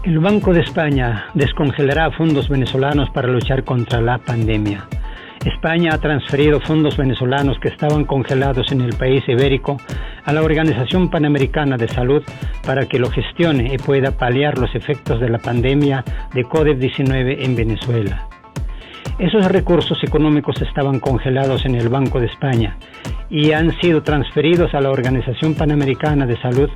El Banco de España descongelará fondos venezolanos para luchar contra la pandemia. España ha transferido fondos venezolanos que estaban congelados en el país ibérico a la Organización Panamericana de Salud para que lo gestione y pueda paliar los efectos de la pandemia de COVID-19 en Venezuela. Esos recursos económicos estaban congelados en el Banco de España y han sido transferidos a la Organización Panamericana de Salud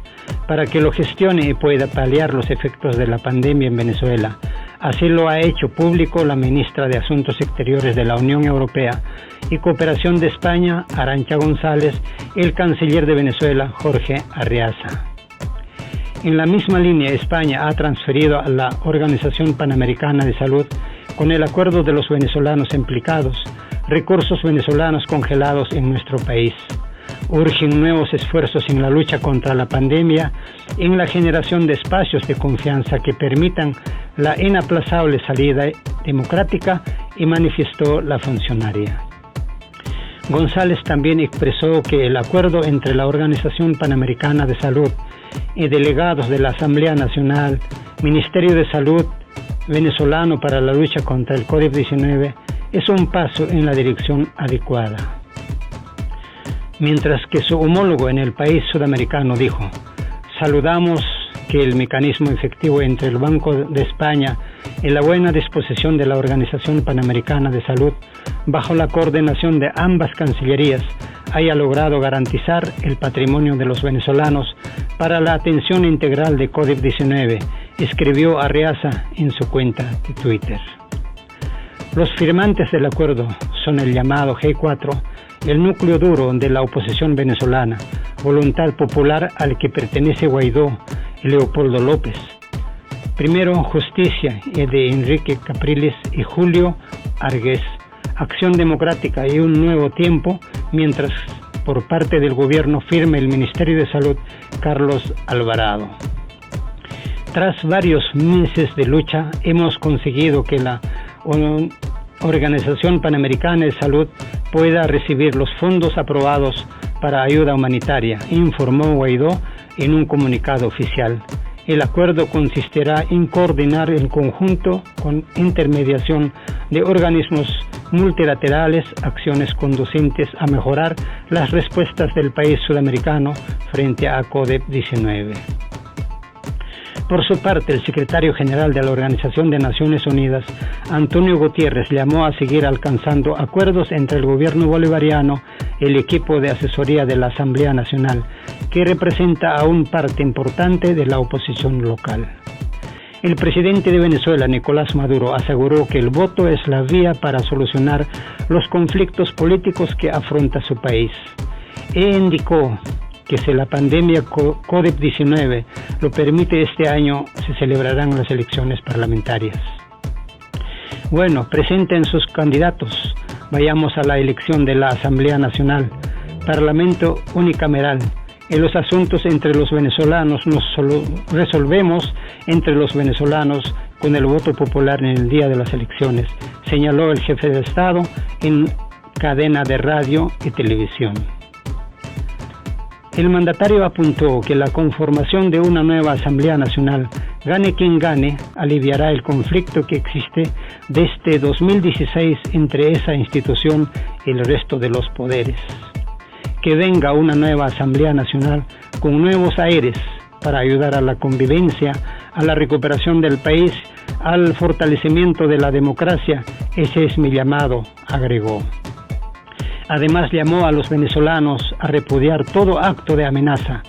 para que lo gestione y pueda paliar los efectos de la pandemia en Venezuela. Así lo ha hecho público la ministra de Asuntos Exteriores de la Unión Europea y Cooperación de España, Arantxa González, y el canciller de Venezuela, Jorge Arreaza. En la misma línea, España ha transferido a la Organización Panamericana de Salud, con el acuerdo de los venezolanos implicados, recursos venezolanos congelados en nuestro país. Urgen nuevos esfuerzos en la lucha contra la pandemia, en la generación de espacios de confianza que permitan la inaplazable salida democrática, y manifestó la funcionaria. González también expresó que el acuerdo entre la Organización Panamericana de Salud y delegados de la Asamblea Nacional, Ministerio de Salud venezolano para la lucha contra el COVID-19 es un paso en la dirección adecuada. Mientras que su homólogo en el país sudamericano dijo: saludamos que el mecanismo efectivo entre el Banco de España y la buena disposición de la Organización Panamericana de Salud, bajo la coordinación de ambas cancillerías, haya logrado garantizar el patrimonio de los venezolanos para la atención integral de COVID-19, escribió Arreaza en su cuenta de Twitter. Los firmantes del acuerdo son el llamado G4, el núcleo duro de la oposición venezolana, Voluntad Popular, al que pertenece Guaidó y Leopoldo López. Primero Justicia, de Enrique Capriles y Julio Argués. Acción Democrática y Un Nuevo Tiempo, mientras por parte del gobierno firma el Ministerio de Salud, Carlos Alvarado. Tras varios meses de lucha, hemos conseguido que la Organización Panamericana de Salud pueda recibir los fondos aprobados para ayuda humanitaria, informó Guaidó en un comunicado oficial. El acuerdo consistirá en coordinar en conjunto con intermediación de organismos multilaterales acciones conducentes a mejorar las respuestas del país sudamericano frente a COVID-19. Por su parte, el secretario general de la Organización de Naciones Unidas, Antonio Gutiérrez, llamó a seguir alcanzando acuerdos entre el gobierno bolivariano y el equipo de asesoría de la Asamblea Nacional, que representa a una parte importante de la oposición local. El presidente de Venezuela, Nicolás Maduro, aseguró que el voto es la vía para solucionar los conflictos políticos que afronta su país. E indicó que si la pandemia COVID-19 lo permite, este año se celebrarán las elecciones parlamentarias. Bueno, presenten sus candidatos. Vayamos a la elección de la Asamblea Nacional, Parlamento unicameral. En los asuntos entre los venezolanos nos resolvemos entre los venezolanos con el voto popular en el día de las elecciones, señaló el jefe de Estado en cadena de radio y televisión. El mandatario apuntó que la conformación de una nueva Asamblea Nacional, gane quien gane, aliviará el conflicto que existe desde 2016 entre esa institución y el resto de los poderes. Que venga una nueva Asamblea Nacional con nuevos aires para ayudar a la convivencia, a la recuperación del país, al fortalecimiento de la democracia. Ese es mi llamado, agregó. Además, llamó a los venezolanos a repudiar todo acto de amenaza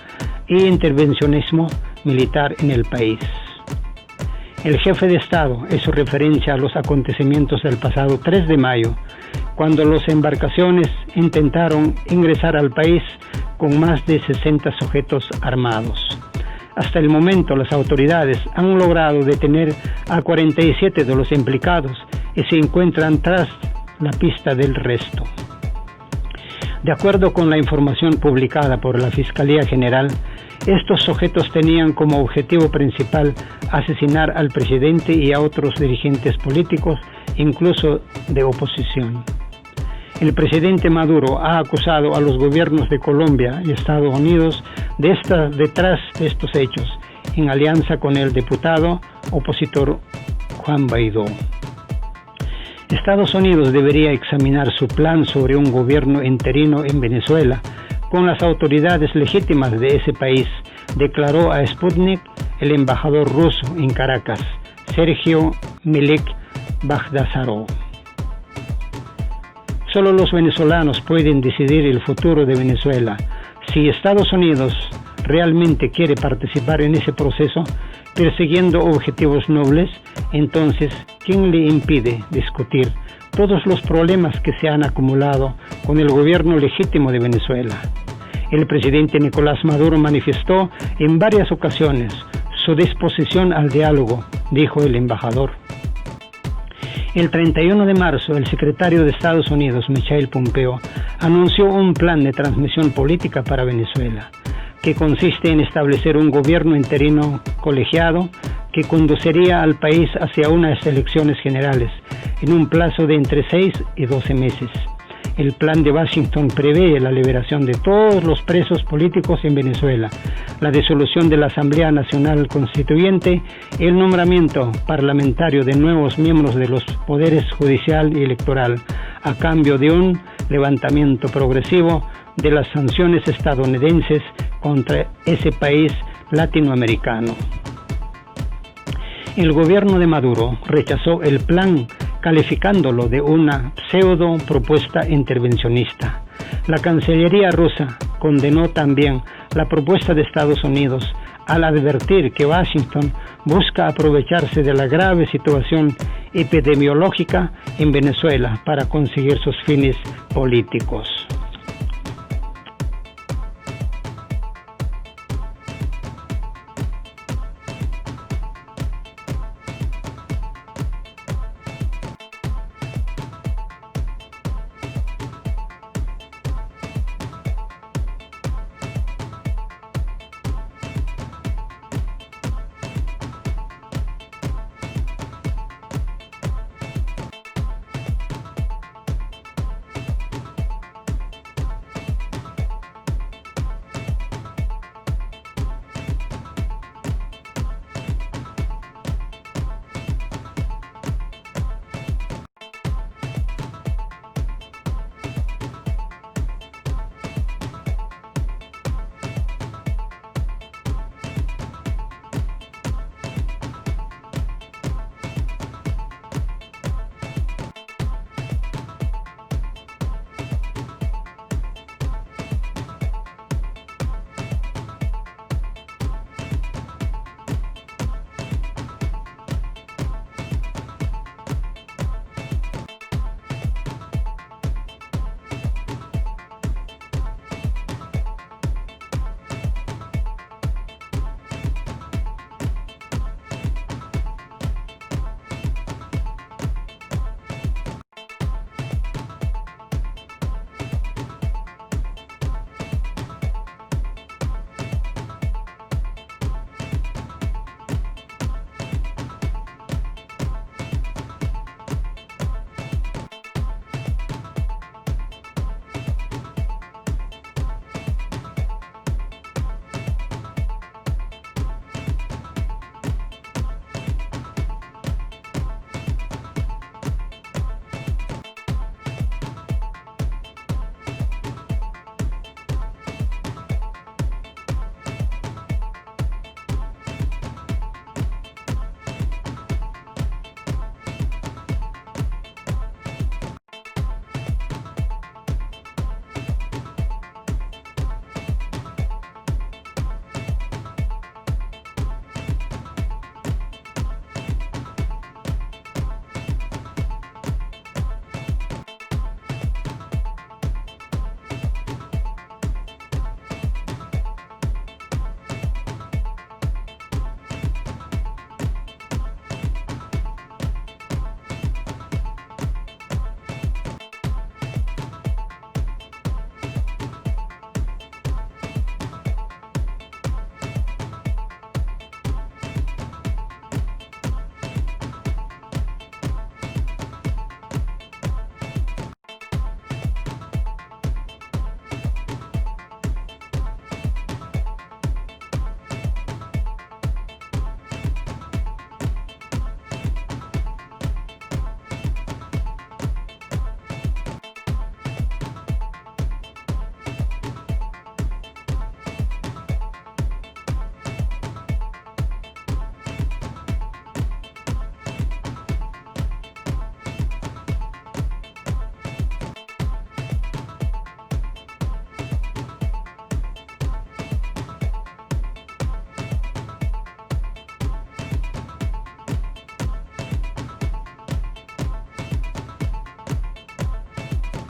e intervencionismo militar en el país. El jefe de Estado hizo referencia a los acontecimientos del pasado 3 de mayo, cuando las embarcaciones intentaron ingresar al país con más de 60 sujetos armados. Hasta el momento, las autoridades han logrado detener a 47 de los implicados y se encuentran tras la pista del resto. De acuerdo con la información publicada por la Fiscalía General, estos sujetos tenían como objetivo principal asesinar al presidente y a otros dirigentes políticos, incluso de oposición. El presidente Maduro ha acusado a los gobiernos de Colombia y Estados Unidos detrás de estos hechos en alianza con el diputado opositor Juan Guaidó. Estados Unidos debería examinar su plan sobre un gobierno interino en Venezuela con las autoridades legítimas de ese país, declaró a Sputnik el embajador ruso en Caracas, Sergio Milik Bagdasarov. Solo los venezolanos pueden decidir el futuro de Venezuela. Si Estados Unidos realmente quiere participar en ese proceso, persiguiendo objetivos nobles, entonces, ¿quién le impide discutir todos los problemas que se han acumulado con el gobierno legítimo de Venezuela? El presidente Nicolás Maduro manifestó en varias ocasiones su disposición al diálogo, dijo el embajador. El 31 de marzo, el secretario de Estados Unidos, Michael Pompeo, anunció un plan de transmisión política para Venezuela, que consiste en establecer un gobierno interino colegiado que conduciría al país hacia unas elecciones generales en un plazo de entre 6 y 12 meses. El plan de Washington prevé la liberación de todos los presos políticos en Venezuela, la disolución de la Asamblea Nacional Constituyente, el nombramiento parlamentario de nuevos miembros de los poderes judicial y electoral, a cambio de un levantamiento progresivo de las sanciones estadounidenses contra ese país latinoamericano. El gobierno de Maduro rechazó el plan, calificándolo de una pseudo propuesta intervencionista. La Cancillería rusa condenó también la propuesta de Estados Unidos al advertir que Washington busca aprovecharse de la grave situación epidemiológica en Venezuela para conseguir sus fines políticos.